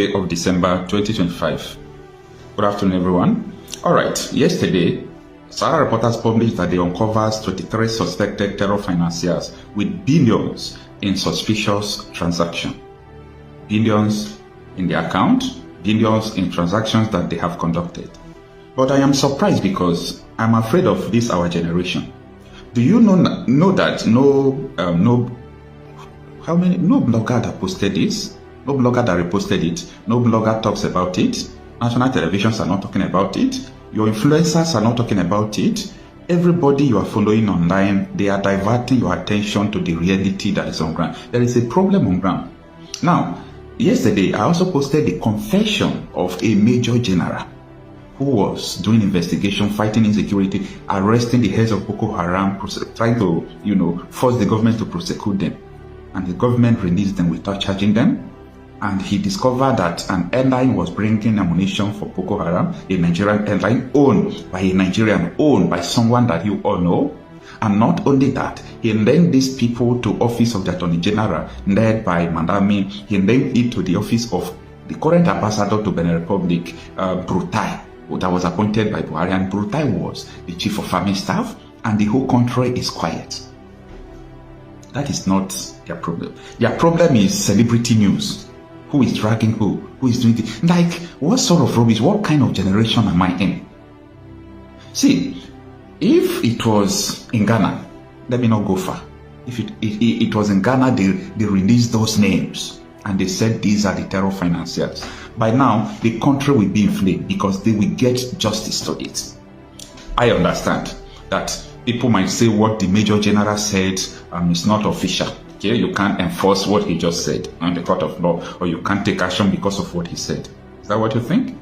Of December 2025. Good afternoon, everyone. All right, yesterday, Sahara Reporters published that they uncovered 23 suspected terror financiers with billions in suspicious transactions. Billions in the account, billions in transactions that they have conducted. But I am surprised because I'm afraid of this our generation. Do you know that no blogger that posted this? No blogger that reposted it, no blogger talks about it, national televisions are not talking about it, your influencers are not talking about it, everybody you are following online, they are diverting your attention to the reality that is on ground. There is a problem on ground. Now, yesterday I also posted the confession of a major general who was doing investigation, fighting insecurity, arresting the heads of Boko Haram, trying to, force the government to prosecute them. And the government released them without charging them. And he discovered that an airline was bringing ammunition for Boko Haram, a Nigerian airline owned by a Nigerian, owned by someone that you all know. And not only that, he named these people to office of the Attorney General, led by Mandami. He named it to the office of the current ambassador to Benin Republic, Brutai, that was appointed by Buhari. And Brutai was the chief of army staff, and the whole country is quiet. That is not their problem. Their problem is celebrity news. Who is dragging who? Who is doing it? Like, what sort of rubbish? What kind of generation am I in? See, if it was in Ghana, let me not go far. If it was in Ghana, they released those names and they said these are the terror financiers. By now, the country will be inflamed because they will get justice to it. I understand that people might say what the Major General said is not official. Okay, you can't enforce what he just said on the court of law, or you can't take action because of what he said. Is that what you think?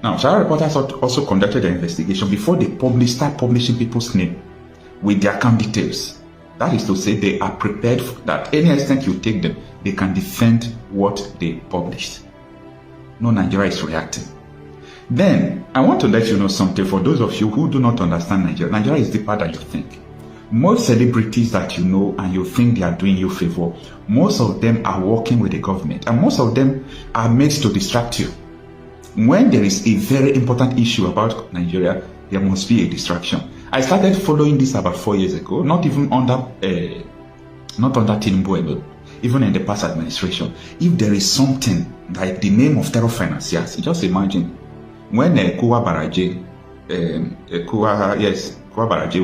Now, Sahara Reporters also conducted an investigation before they start publishing people's name with their account details. That is to say, they are prepared that any extent you take them, they can defend what they published. No, Nigeria is reacting. Then, I want to let you know something for those of you who do not understand Nigeria. Nigeria is deeper than you think. Most celebrities that you know and you think they are doing you favor, most of them are working with the government, and most of them are made to distract you. When there is a very important issue about Nigeria, there must be a distraction. I started following this about 4 years ago, not even under Tinubu alone, even in the past administration. If there is something like the name of terror financiers, just imagine when Kuwa Baraje,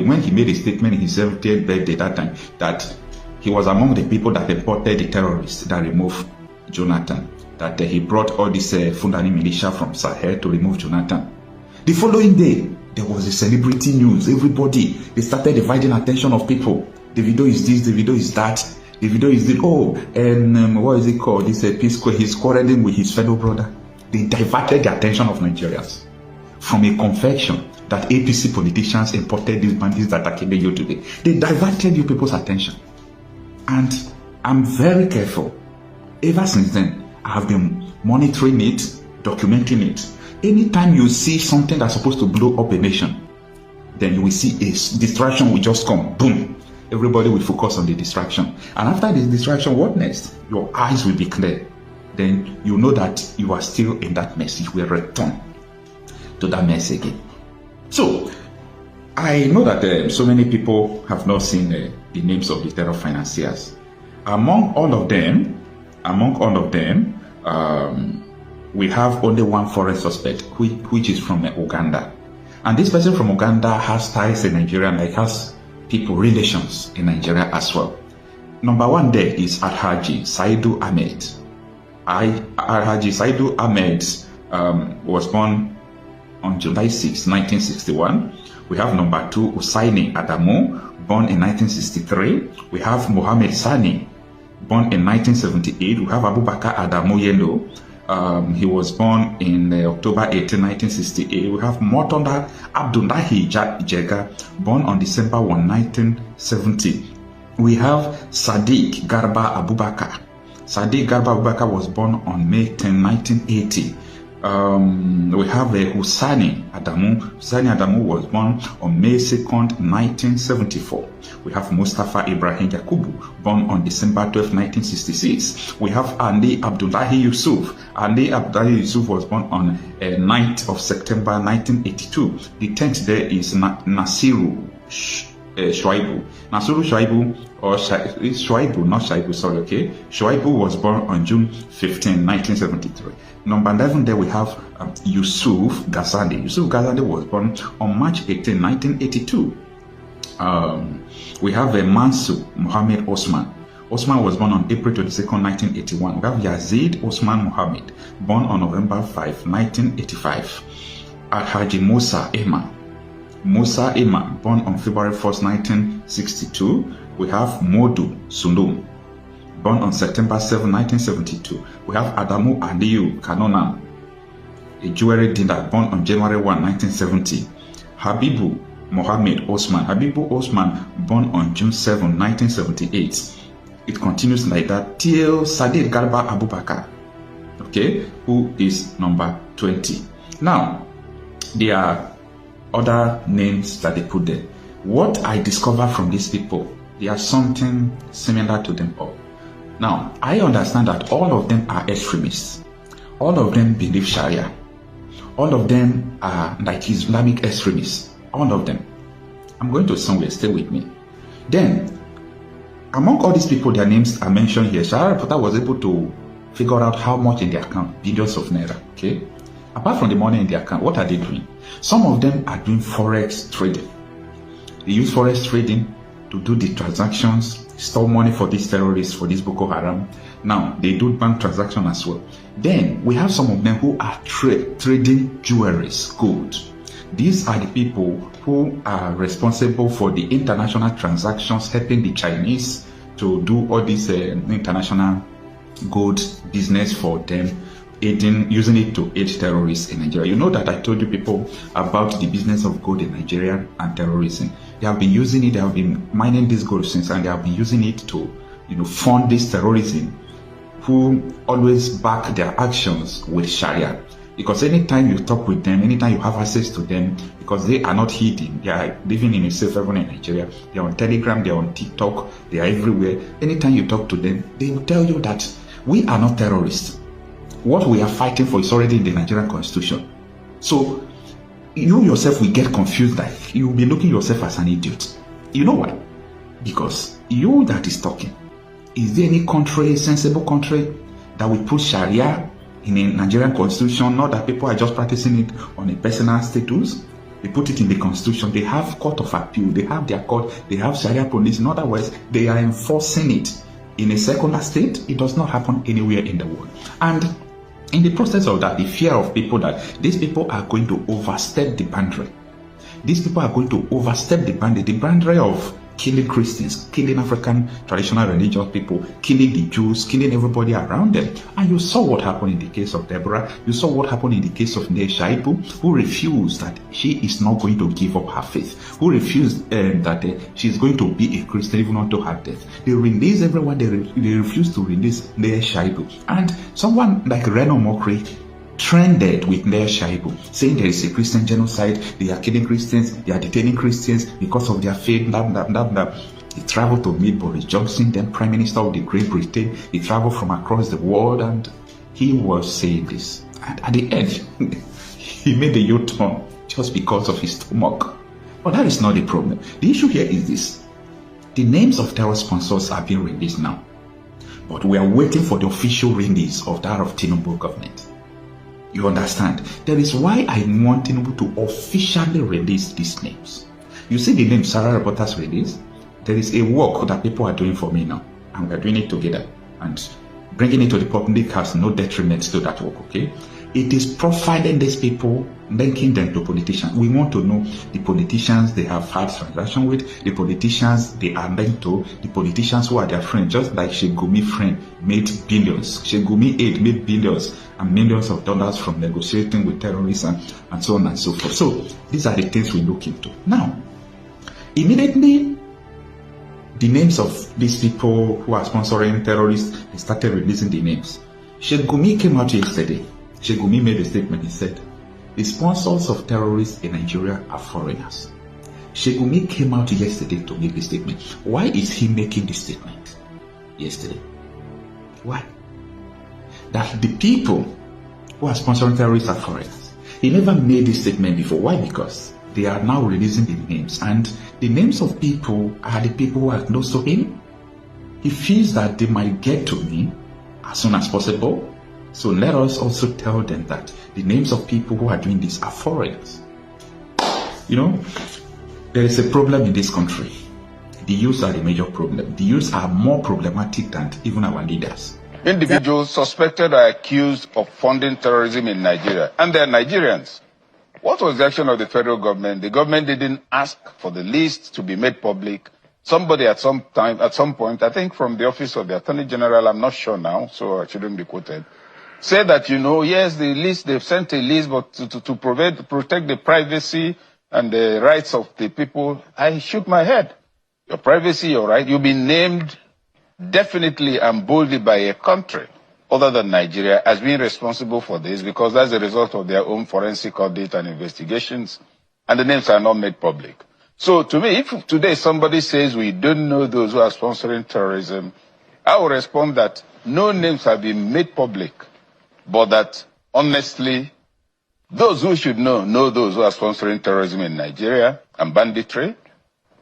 when he made a statement in his 70th birthday that time, that he was among the people that reported the terrorists that removed Jonathan, that he brought all this Fulani militia from Sahel to remove Jonathan. The following day, there was a celebrity news. Everybody, they started dividing attention of people. The video is this, the video is that, the video is this. Oh, and what is it called? This Peace Square. He's quarreling with his fellow brother. They diverted the attention of Nigerians from a confession that APC politicians imported these bandits that are killing you today. They diverted you people's attention. And I'm very careful. Ever since then, I have been monitoring it, documenting it. Anytime you see something that's supposed to blow up a nation, then you will see a distraction will just come. Boom. Everybody will focus on the distraction. And after this distraction, what next? Your eyes will be clear. Then you know that you are still in that mess. You will return to that mess again. So, I know that so many people have not seen the names of the terror financiers. Among all of them, we have only one foreign suspect, which is from Uganda. And this person from Uganda has ties in Nigeria, and has people, relations in Nigeria as well. Number one there is Alhaji Saidu Ahmed. Alhaji Saidu Ahmed was born on July 6, 1961. We have number two, Usaini Adamu, born in 1963. We have Mohammed Sani, born in 1978. We have Abubakar Adamu Yelo. He was born in October 18, 1968. We have Motonda Abdullahi Jega, born on December 1, 1970. We have Sadiq Garba Abubakar. Sadiq Garba Abubakar was born on May 10, 1980. We have Hussaini Adamu. Hussaini Adamu was born on May 2nd, 1974. We have Mustafa Ibrahim Yakubu, born on December 12, 1966. We have Ali Abdullahi Yusuf. Ali Abdullahi Yusuf was born on 9th of September, 1982. The 10th there is Nasiru Shuaibu. Nasiru Shuaibu, or Shuaibu, not Shuaibu, sorry, okay? Shuaibu was born on June 15, 1973. Number 11 there we have Yusuf Ghazali. Yusuf Ghazali was born on March 18, 1982. We have Mansur Muhammad Osman. Osman was born on April 22nd, 1981. We have Yazid Osman Muhammad, born on November 5, 1985. Alhaji Musa Iman. Musa Iman, born on February 1st, 1962. We have Modu Sundum, born on September 7, 1972. We have Adamu Aliyu Kanona, a jewelry dealer, born on January 1, 1970. Habibu Mohammed Osman. Habibu Osman, born on June 7, 1978. It continues like that till Sadiq Garba Abubakar, okay, who is number 20. Now, there are other names that they put there. What I discover from these people, they are something similar to them all. Now, I understand that all of them are extremists. All of them believe Sharia. All of them are like Islamic extremists. All of them. I'm going to somewhere, stay with me. Then, among all these people, their names are mentioned here. Sharia Reporter was able to figure out how much in their account, billions of naira, okay? Apart from the money in their account, what are they doing? Some of them are doing forex trading. They use forex trading to do the transactions, store money for these terrorists, for this Boko Haram. Now, they do bank transactions as well. Then, we have some of them who are trading jewelries, gold. These are the people who are responsible for the international transactions, helping the Chinese to do all this international gold business for them, using it to aid terrorists in Nigeria. You know that I told you people about the business of gold in Nigeria and terrorism. They have been using it, they have been mining this gold since, and they have been using it to, fund this terrorism, who always back their actions with Sharia. Because anytime you talk with them, anytime you have access to them, because they are not hidden, they are living in a safe haven in Nigeria, they are on Telegram, they are on TikTok, they are everywhere. Anytime you talk to them, they will tell you that we are not terrorists. What we are fighting for is already in the Nigerian constitution. So, you yourself will get confused, like you will be looking yourself as an idiot. You know why? Because you that is talking, is there any country, sensible country, that will put Sharia in a Nigerian constitution? Not that people are just practicing it on a personal status. They put it in the constitution. They have court of appeal. They have their court. They have Sharia police. In other words, they are enforcing it. In a secular state, it does not happen anywhere in the world. And in the process of that, the fear of people that these people are going to overstep the boundary. These people are going to overstep the boundary of killing Christians, killing African traditional religious people, killing the Jews, killing everybody around them. And you saw what happened in the case of Deborah. You saw what happened in the case of Shaibu, who refused that she is not going to give up her faith, who refused that she is going to be a Christian even unto her death. They release everyone, they refuse to release Shaibu. And someone like Reno Mokri trended with Shaibu, saying there is a Christian genocide, they are killing Christians, they are detaining Christians because of their faith, blah, blah, blah, blah. He traveled to meet Boris Johnson, then Prime Minister of the Great Britain. He traveled from across the world and he was saying this. And at the end, he made a U-turn just because of his stomach. But that is not the problem. The issue here is this. The names of terror sponsors are being released now. But we are waiting for the official release of that of Tinubu government. You understand? That is why I want Tinubu to officially release these names. You see the name Sarah Reporters release? There is a work that people are doing for me now. And we are doing it together. And bringing it to the public has no detriment to that work, okay? It is profiling these people, linking them to politicians. We want to know the politicians they have had transaction with, the politicians they are linked to, the politicians who are their friends, just like Shegumi's friend made billions. Shegumi's aide made billions and millions of dollars from negotiating with terrorists and so on and so forth. So these are the things we look into. Now, immediately, the names of these people who are sponsoring terrorists, they started releasing the names. Shegumi came out yesterday Shegumi made a statement. He said, the sponsors of terrorists in Nigeria are foreigners. Shegumi came out yesterday to make this statement. Why is he making this statement yesterday? Why? That the people who are sponsoring terrorists are foreigners. He never made this statement before. Why? Because they are now releasing the names, and the names of people are the people who are close to him. He feels that they might get to me as soon as possible. So let us also tell them that the names of people who are doing this are foreigners. You know, there is a problem in this country. The youths are the major problem. The youths are more problematic than even our leaders. Individuals suspected or accused of funding terrorism in Nigeria, and they're Nigerians. What was the action of the federal government? The government didn't ask for the list to be made public. Somebody at some point, I think from the office of the Attorney General, I'm not sure now, so I shouldn't be quoted, said that, yes, the list, they've sent a list, but to protect the privacy and the rights of the people. I shook my head. Your privacy, your right, you've been named definitely and boldly by a country other than Nigeria as being responsible for this, because that's a result of their own forensic audit and investigations, and the names are not made public. So to me, if today somebody says we don't know those who are sponsoring terrorism, I will respond that no names have been made public, but that honestly, those who should know those who are sponsoring terrorism in Nigeria and banditry.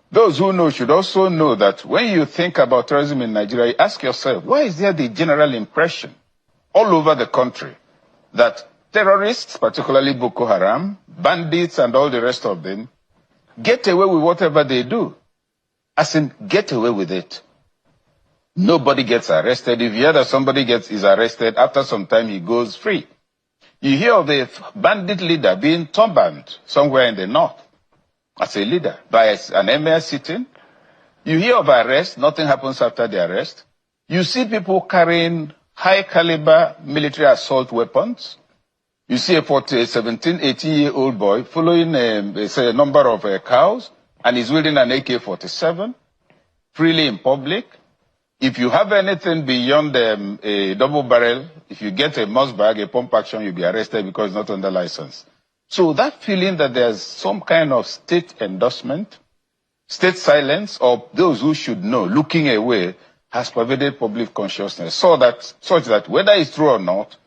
Those who know should also know that when you think about terrorism in Nigeria, you ask yourself, why is there the general impression all over the country that terrorists, particularly Boko Haram, bandits and all the rest of them, get away with whatever they do? As in, get away with it. Nobody gets arrested. If you hear that somebody is arrested, after some time he goes free. You hear of a bandit leader being turbaned somewhere in the north as a leader by an emir sitting. You hear of arrest, nothing happens after the arrest. You see people carrying high caliber military assault weapons. You see a 17, 18-year-old boy following a number of cows, and he's wielding an AK-47 freely in public. If you have anything beyond a double barrel, if you get a mouse bag, a pump action, you'll be arrested because it's not under license. So that feeling that there's some kind of state endorsement, state silence, or those who should know, looking away, has pervaded public consciousness, such that whether it's true or not,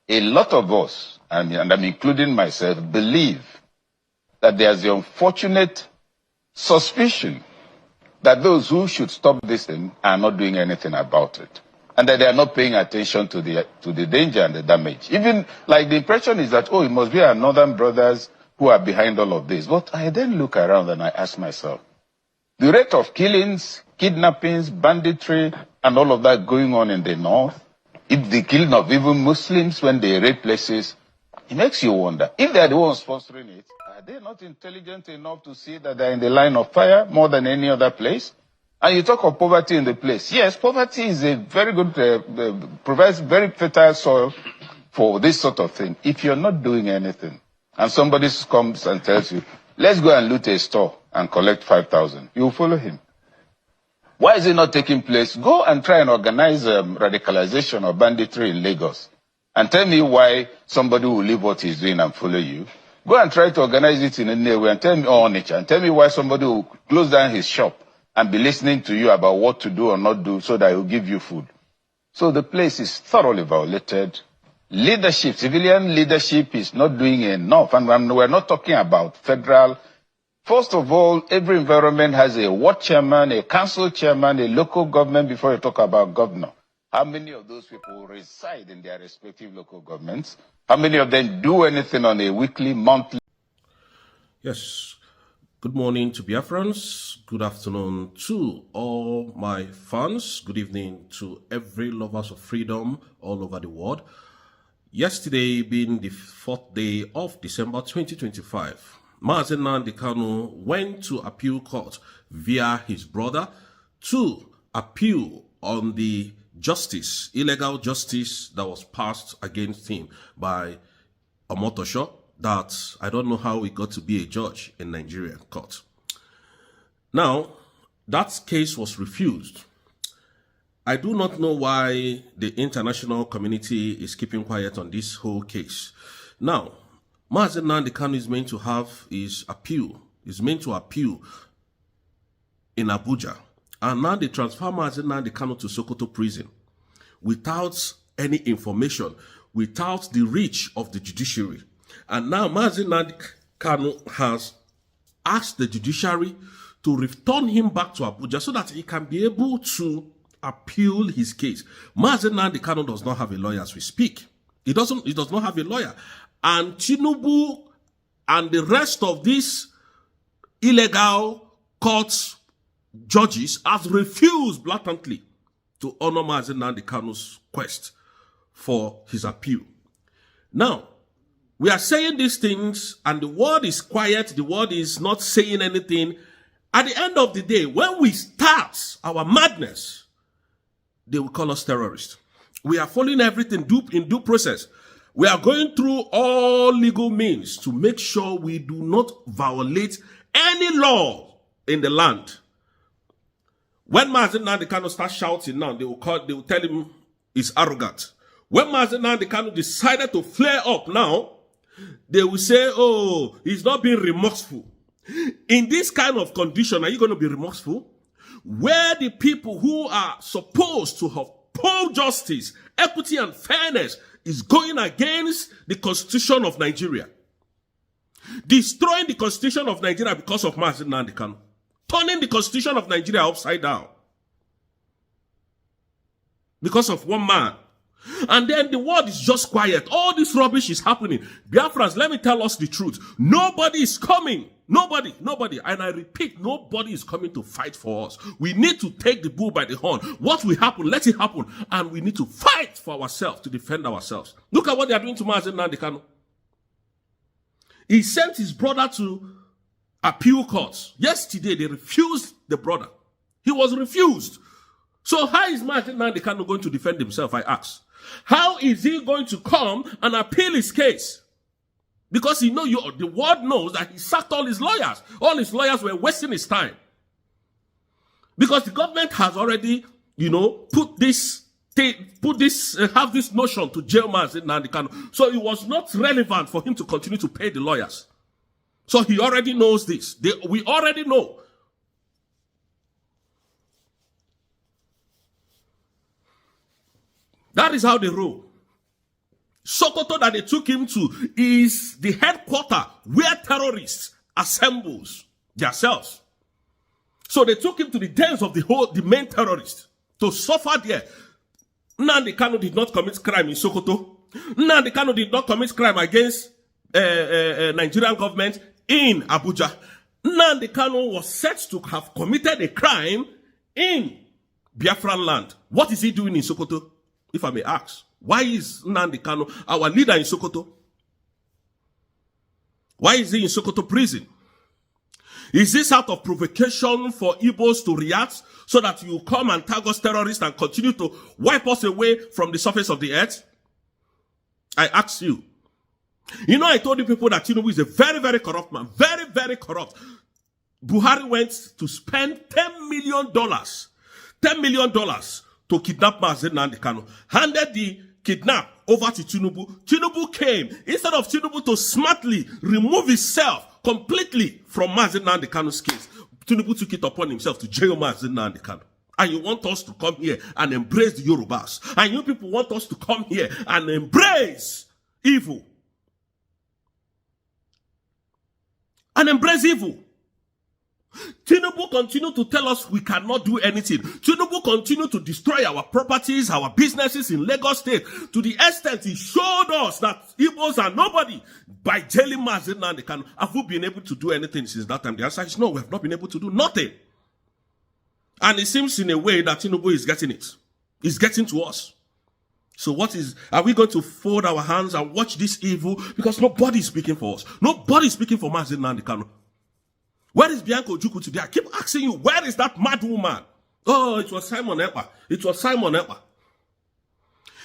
a lot of us, and I'm including myself, believe that there's the unfortunate suspicion that those who should stop this thing are not doing anything about it, and that they are not paying attention to the danger and the damage. Even like the impression is that, it must be our northern brothers who are behind all of this. But I then look around and I ask myself, the rate of killings, kidnappings, banditry, and all of that going on in the north, if the killing of even Muslims when they raid places, it makes you wonder, if they are the ones sponsoring it, are they not intelligent enough to see that they're in the line of fire more than any other place? And you talk of poverty in the place. Yes, poverty is a very good, provides very fertile soil for this sort of thing. If you're not doing anything, and somebody comes and tells you, let's go and loot a store and collect 5,000, you will follow him. Why is it not taking place? Go and try and organize radicalization or banditry in Lagos. And tell me why somebody will leave what he's doing and follow you. Go and try to organize it in any way and tell me on nature and tell me why somebody will close down his shop and be listening to you about what to do or not do so that he will give you food. So the place is thoroughly violated. Leadership, civilian leadership is not doing enough. And we're not talking about federal. First of all, every environment has a ward chairman, a council chairman, a local government before you talk about governor. How many of those people reside in their respective local governments? How many of them do anything on a weekly, monthly? Yes. Good morning to Biafrans. Good afternoon to all my fans. Good evening to every lovers of freedom all over the world. Yesterday being the 4th day of December 2025, Nnamdi Kanu went to appeal court via his brother to appeal on the illegal justice that was passed against him by Omotosho. That I don't know how he got to be a judge in Nigerian court. Now, that case was refused. I do not know why the international community is keeping quiet on this whole case. Now, Mazi Nnamdi Kanu is meant to have his appeal. Is meant to appeal in Abuja. And now they transfer Mazi Nnamdi Kanu to Sokoto prison without any information, without the reach of the judiciary. And now Mazi Nnamdi Kanu has asked the judiciary to return him back to Abuja so that he can be able to appeal his case. Mazi Nnamdi Kanu does not have a lawyer as we speak. He does not have a lawyer. And Tinubu and the rest of these illegal court judges have refused blatantly to honor Mazi Nnamdi Kanu's quest for his appeal. Now, we are saying these things and the world is quiet, the world is not saying anything. At the end of the day, when we start our madness, they will call us terrorists. We are following everything in due process. We are going through all legal means to make sure we do not violate any law in the land. When Mazi Nnamdi Kanu starts shouting now, they will tell him he's arrogant. When Mazi Nnamdi Kanu decided to flare up now, they will say, oh, he's not being remorseful. In this kind of condition, are you going to be remorseful? Where the people who are supposed to uphold justice, equity, and fairness is going against the Constitution of Nigeria. Destroying the Constitution of Nigeria because of Mazi Nnamdi Kanu. Turning the Constitution of Nigeria upside down. Because of one man. And then the world is just quiet. All this rubbish is happening. Biafrans, let me tell us the truth. Nobody is coming. Nobody. And I repeat, nobody is coming to fight for us. We need to take the bull by the horn. What will happen, let it happen. And we need to fight for ourselves, to defend ourselves. Look at what they are doing to Mazi Nnamdi Kanu. He sent his brother to appeal courts. Yesterday, they refused the brother. He was refused. So how is Mazi Nnamdi Kanu going to defend himself, I ask? How is he going to come and appeal his case? Because the world knows that he sacked all his lawyers. All his lawyers were wasting his time. Because the government has already, have this notion to jail Mazi Nnamdi Kanu. So it was not relevant for him to continue to pay the lawyers. So he already knows this. We already know. That is how they roll. Sokoto that they took him to is the headquarters where terrorists assemble themselves. So they took him to the dens of the main terrorists to suffer there. Nnamdi Kanu did not commit crime in Sokoto. Nnamdi Kanu did not commit crime against Nigerian government in Abuja. Nnamdi Kanu was said to have committed a crime in Biafraland. What is he doing in Sokoto? If I may ask, why is Nnamdi Kanu our leader in Sokoto? Why is he in Sokoto prison? Is this out of provocation for Igbos to react so that you come and tag us terrorists and continue to wipe us away from the surface of the earth? I ask you. I told you people that Tinubu is a very, very corrupt man. Very, very corrupt. Buhari went to spend $10 million. $10 million to kidnap Mazi Nnamdi Kanu. Handed the kidnap over to Tinubu. Tinubu came. Instead of Tinubu to smartly remove himself completely from Mazi Nnamdi Kanu's case, Tinubu took it upon himself to jail Mazi Nnamdi Kanu. And you want us to come here and embrace the Yorubas. And you people want us to come here and embrace evil. And embrace evil. Tinubu continue to tell us we cannot do anything. Tinubu continue to destroy our properties, our businesses in Lagos State, to the extent he showed us that Igbos are nobody by jailing Mazi Nnamdi Kanu. Have we been able to do anything since that time? The answer is no, we have not been able to do nothing. And it seems in a way that Tinubu is getting it. He's getting to us. So are we going to fold our hands and watch this evil? Because nobody is speaking for us. Nobody is speaking for Mazi Nnamdi Kanu. Where is Bianca Ojukwu today? I keep asking you, where is that mad woman? Oh, it was Simon Ekpa. It was Simon Ekpa.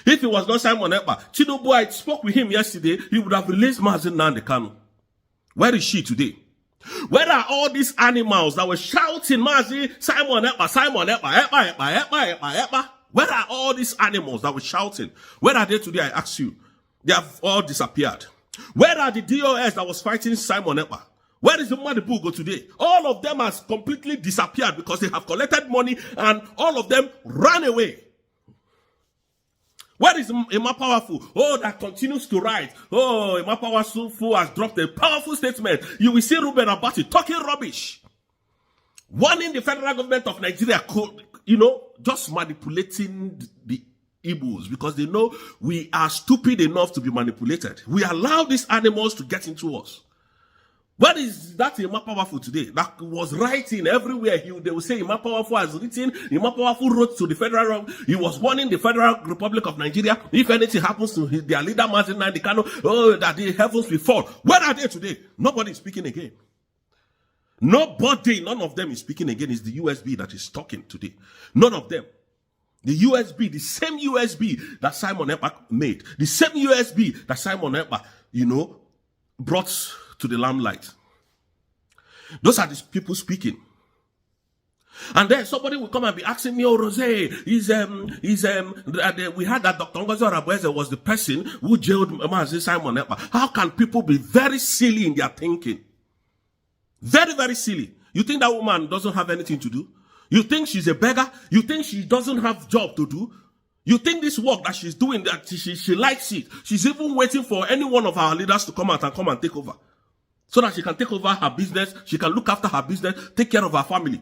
If it was not Simon Ekpa, Tinubu, I spoke with him yesterday, he would have released Mazi Nnamdi Kanu. Where is she today? Where are all these animals that were shouting, Mazi, Simon Ekpa, Simon Ekpa, Ekpa, Ekpa, Ekpa, Ekpa, Ekpa? Where are all these animals that were shouting? Where are they today? I ask you. They have all disappeared. Where are the DOS that was fighting Simon Ekpa? Where is the Madibugo today? All of them has completely disappeared because they have collected money and all of them ran away. Where is Emma Powerful? Oh, that continues to write. Oh, Emma Powerful has dropped a powerful statement. You will see Ruben Abati talking rubbish. Warning the federal government of Nigeria, just manipulating the Igbos because they know we are stupid enough to be manipulated. We allow these animals to get into us. What is that Emma Powerful today? That was writing everywhere. They will say Emma Powerful has written. Emma Powerful wrote to the federal. He was warning the Federal Republic of Nigeria. If anything happens to their leader, Nnamdi Kanu, that the heavens will fall. Where are they today? Nobody is speaking again. Nobody, none of them is speaking again. It's the USB that is talking today. None of them. The USB, the same USB that Simon Ekpa made. The same USB that Simon Ekpa, brought to the limelight. Those are the people speaking. And then somebody will come and be asking me, oh, Rosé, we had that Dr. Ngozi Arabueze was the person who jailed Simon Ekpa. How can people be very silly in their thinking? Very, very silly. You think that woman doesn't have anything to do? You think she's a beggar? You think she doesn't have job to do? You think this work that she's doing, that she likes it? She's even waiting for any one of our leaders to come out and take over. So that she can take over her business, she can look after her business, take care of her family.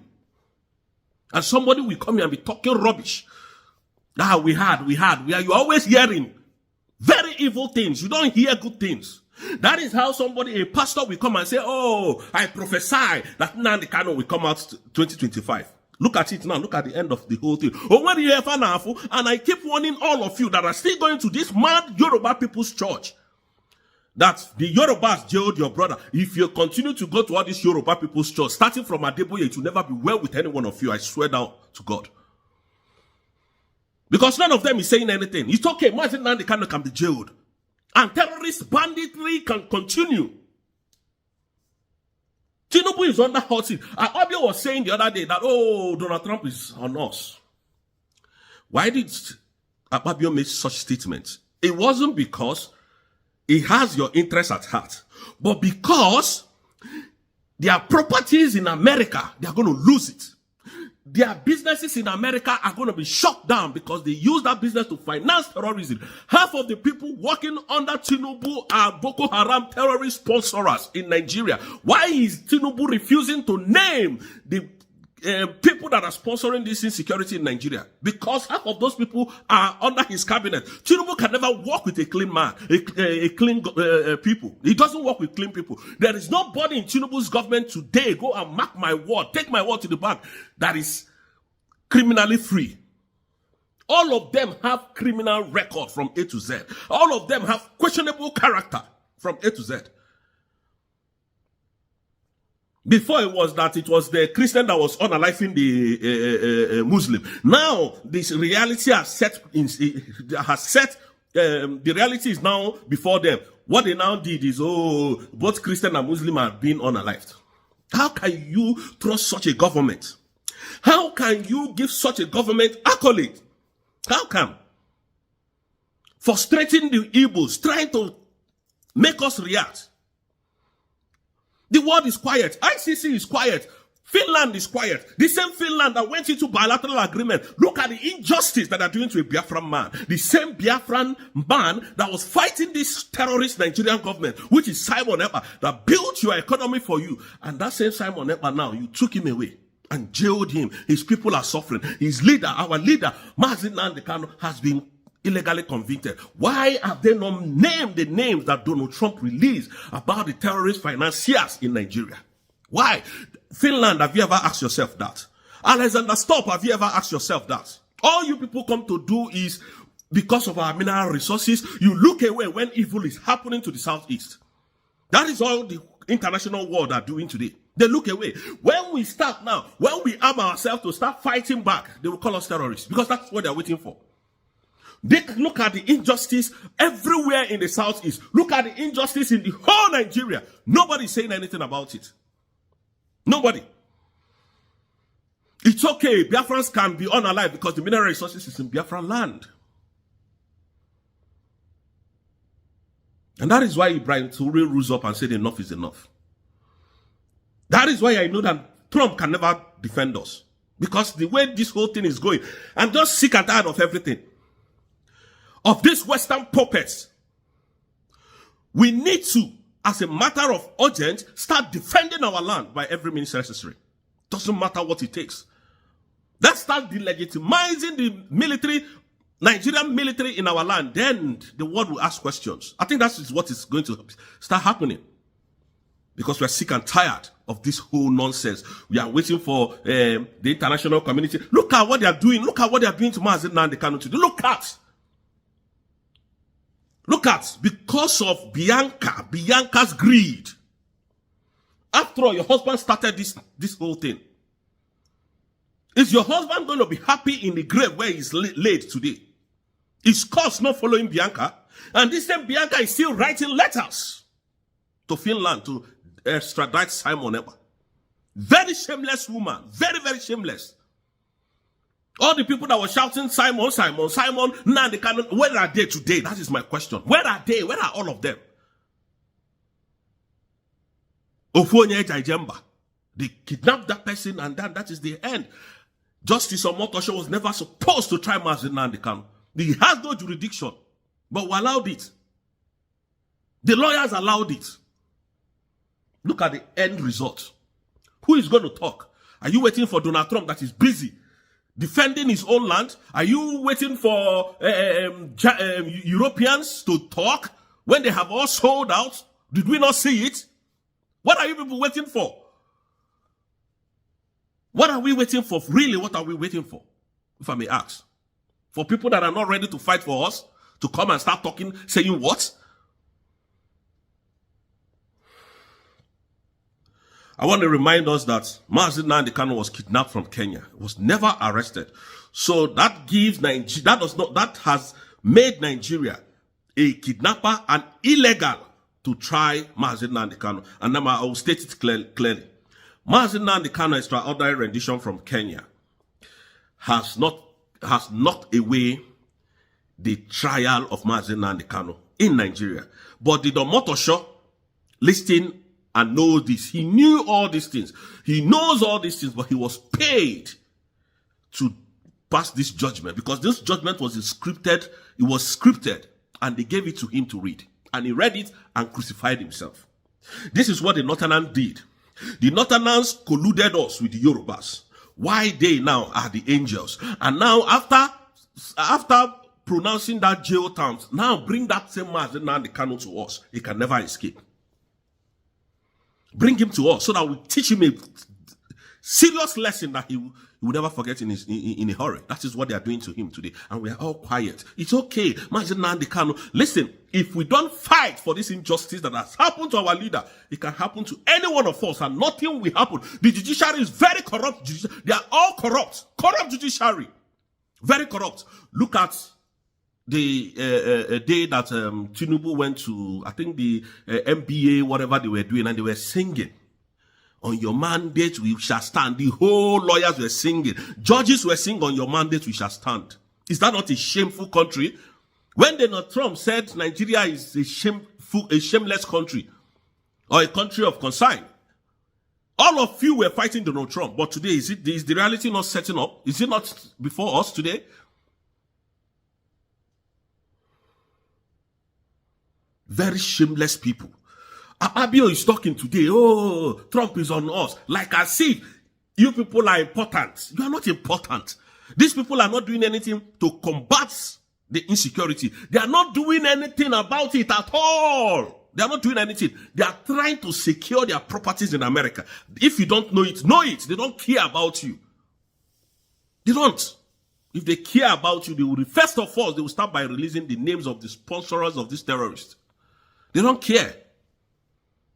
And somebody will come here and be talking rubbish. You're always hearing very evil things. You don't hear good things. That is how a pastor will come and say, oh, I prophesy that Nnamdi Kanu will come out 2025. Look at it now. Look at the end of the whole thing. Oh, when you hear Fanafu, and I keep warning all of you that are still going to this mad Yoruba people's church, that the Yorubas jailed your brother. If you continue to go to all these Yoruba people's church, starting from Adeboye, it will never be well with any one of you. I swear down to God. Because none of them is saying anything. It's okay. Imagine Nnamdi Kanu can be jailed. And terrorist banditry can continue. Tinubu is under hot seat. Abio was saying the other day that, oh, Donald Trump is on us. Why did Abio make such statements? It wasn't because he has your interest at heart, but because their properties in America, they are going to lose it. Their businesses in America are going to be shut down because they use that business to finance terrorism. Half of the people working under Tinubu are Boko Haram terrorist sponsors in Nigeria. Why is Tinubu refusing to name the people that are sponsoring this insecurity in Nigeria? Because half of those people are under his cabinet. Tinubu can never work with a clean man, a clean people. He doesn't work with clean people. There is nobody in Tinubu's government today, go and mark my word, take my word to the bank, that is criminally free. All of them have criminal record from A to Z. All of them have questionable character from A to Z. Before it was the Christian that was unaliving the Muslim. Now this reality the reality is now before them. What they now did is, both Christian and Muslim are being unalived. How can you trust such a government? How can you give such a government accolade? How come? Frustrating the Igbos, trying to make us react. The world is quiet. ICC is quiet. Finland is quiet. The same Finland that went into bilateral agreement. Look at the injustice that they're doing to a Biafran man. The same Biafran man that was fighting this terrorist Nigerian government, which is Simon Ekpa, that built your economy for you. And that same Simon Ekpa now, you took him away and jailed him. His people are suffering. His leader, our leader, Nnamdi Kanu, has been illegally convicted. Why have they not named the names that Donald Trump released about the terrorist financiers in Nigeria? Why? Finland, have you ever asked yourself that? Alexander Stop, have you ever asked yourself that? All you people come to do is, because of our mineral resources, you look away when evil is happening to the southeast. That is all the international world are doing today. They look away. When we start now, when we arm ourselves to start fighting back, they will call us terrorists because that's what they're waiting for. They look at the injustice everywhere in the southeast. Look at the injustice in the whole Nigeria. Nobody's saying anything about it. Nobody. It's okay, Biafrans can be unalive because the mineral resources is in Biafraland. And that is why Ibrahim Toure rose up and said enough is enough. That is why I know that Trump can never defend us. Because the way this whole thing is going, I'm just sick and tired of everything. Of these Western puppets. We need to, as a matter of urgent, start defending our land by every means necessary. Doesn't matter what it takes. Let's start delegitimizing the military, Nigerian military in our land. Then the world will ask questions. I think that is what is going to start happening. Because we're sick and tired of this whole nonsense. We are waiting for the international community. Look at what they are doing. Look at what they are doing to Nnamdi Kanu today. Look at, because of Bianca's greed. After all, your husband started this whole thing. Is your husband going to be happy in the grave where he's laid today? Is cause not following Bianca? And this same Bianca is still writing letters to Finland to extradite Simon Eber. Very shameless woman. Very, very shameless. All the people that were shouting, Simon, Simon, Simon, Nnamdi Kanu, where are they today? That is my question. Where are they? Where are all of them? Ofonye Jajemba. They kidnapped that person and that is the end. Justice Omotosho was never supposed to try Nnamdi Kanu. He has no jurisdiction. But we allowed it. The lawyers allowed it. Look at the end result. Who is going to talk? Are you waiting for Donald Trump that is busy defending his own land? Are you waiting for Europeans to talk when they have all sold out? Did we not see it? What are you people waiting for? What are we waiting for? Really, what are we waiting for? If I may ask. For people that are not ready to fight for us, to come and start talking, saying what? I want to remind us that Nnamdi Kanu was kidnapped from Kenya. He was never arrested. So that gives Nigeria, that has made Nigeria a kidnapper and illegal to try Nnamdi Kanu. And now I will state it clearly. Nnamdi Kanu extraordinary rendition from Kenya has knocked away the trial of Nnamdi Kanu in Nigeria. But the Domotosho listing and know this. He knew all these things. He knows all these things, but he was paid to pass this judgment because this judgment was scripted. It was scripted and they gave it to him to read. And he read it and crucified himself. This is what the Northerners did. The Northerners colluded us with the Yorubas. Why they now are the angels. And now after pronouncing that jail terms, now bring that same man Nnamdi Kanu to us. He can never escape. Bring him to us so that we teach him a serious lesson that he will never forget in a hurry. That is what they are doing to him today. And we are all quiet. It's okay. Nnamdi Kanu. Listen, if we don't fight for this injustice that has happened to our leader, it can happen to any one of us and nothing will happen. The judiciary is very corrupt. They are all corrupt. Corrupt judiciary. Very corrupt. Look at the day that Tinubu went to, I think the MBA, whatever they were doing, and they were singing, on your mandate we shall stand. The whole lawyers were singing. Judges were singing, on your mandate we shall stand. Is that not a shameful country? When Donald Trump said Nigeria is a shameless country, or a country of consign, all of you were fighting Donald Trump. But today, is the reality not setting up? Is it not before us today? Very shameless people. Abio is talking today. Oh, Trump is on us. Like as if you people are important. You are not important. These people are not doing anything to combat the insecurity. They are not doing anything about it at all. They are not doing anything. They are trying to secure their properties in America. If you don't know it, know it. They don't care about you. They don't. If they care about you, they will, first of all, they will start by releasing the names of the sponsors of these terrorists. They don't care.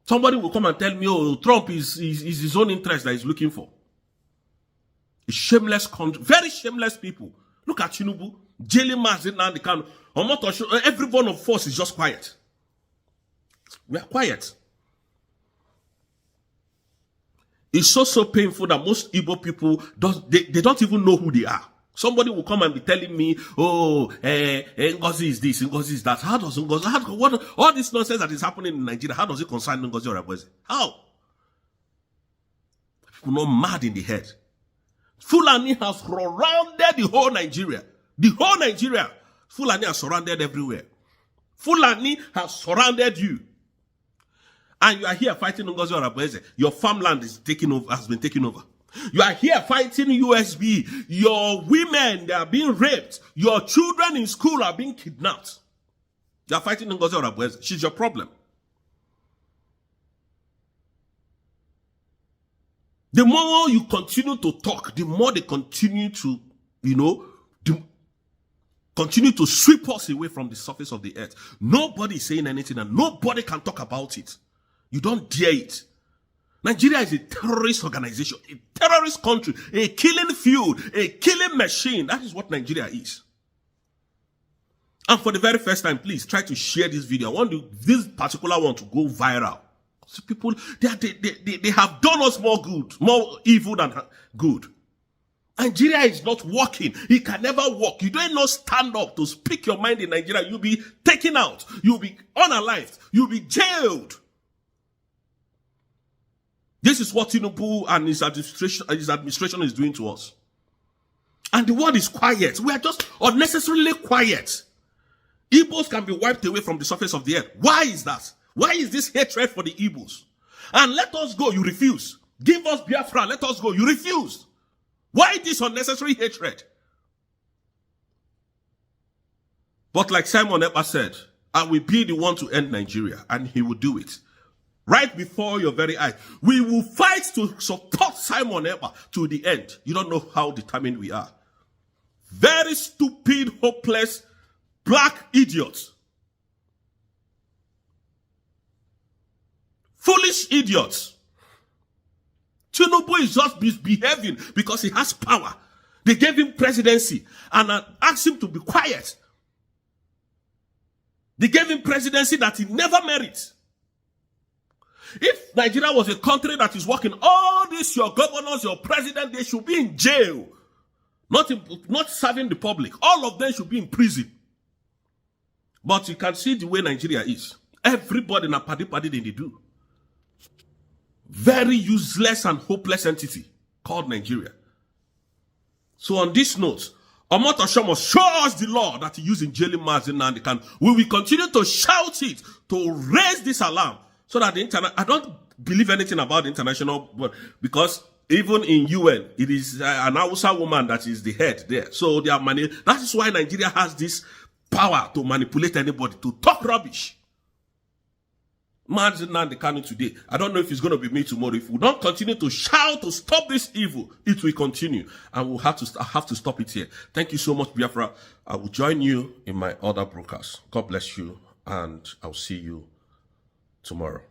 Somebody will come and tell me, oh, Trump is his own interest that he's looking for. A shameless country. Very shameless people. Look at Tinubu. Jailing Nnamdi Kanu. Every one of us is just quiet. We are quiet. It's so painful that most Igbo people, they don't even know who they are. Somebody will come and be telling me, oh, Ngozi is this, Ngozi is that. How does Ngozi, what, all this nonsense that is happening in Nigeria, how does it concern Ngozi or Abueze? How? People not mad in the head. Fulani has surrounded the whole Nigeria. The whole Nigeria. Fulani has surrounded everywhere. Fulani has surrounded you. And you are here fighting Ngozi or Abueze. Your farmland is has been taken over. You are here fighting USB. Your women, they are being raped. Your children in school are being kidnapped. You are fighting Ngozi or Abueze. She's your problem. The more you continue to talk, the more they continue to, continue to sweep us away from the surface of the earth. Nobody is saying anything and nobody can talk about it. You don't dare it. Nigeria is a terrorist organization, a terrorist country, a killing field, a killing machine. That is what Nigeria is. And for the very first time, please try to share this video. I want this particular one to go viral. So people, they have done us more evil than good. Nigeria is not working. It can never work. You don't not stand up to speak your mind in Nigeria. You'll be taken out. You'll be unalived. You'll be jailed. This is what Tinubu and his administration is doing to us. And the world is quiet. We are just unnecessarily quiet. Igbos can be wiped away from the surface of the earth. Why is that? Why is this hatred for the Igbos? And let us go, you refuse. Give us Biafra, let us go, you refuse. Why this unnecessary hatred? But like Simon Ekpa said, I will be the one to end Nigeria, and he will do it. Right before your very eyes. We will fight to support Simon Ekpa to the end. You don't know how determined we are. Very stupid, hopeless, black idiots. Foolish idiots. Tinubu is just misbehaving because he has power. They gave him presidency and asked him to be quiet. They gave him presidency that he never merits. If Nigeria was a country that is working, all these, your governors, your president, they should be in jail. Not serving the public. All of them should be in prison. But you can see the way Nigeria is. Everybody in a party they do. Very useless and hopeless entity called Nigeria. So on this note, Omotosho must show us the law that he used in jailing Nnamdi Kanu. We will continue to shout it, to raise this alarm, so that I don't believe anything about the international, because even in UN, it is an Hausa woman that is the head there. So they are that is why Nigeria has this power to manipulate anybody, to talk rubbish. Nnamdi Kanu today. I don't know if it's going to be me tomorrow. If we don't continue to shout to stop this evil, it will continue. And we'll have to stop it here. Thank you so much, Biafra. I will join you in my other broadcast. God bless you, and I'll see you tomorrow.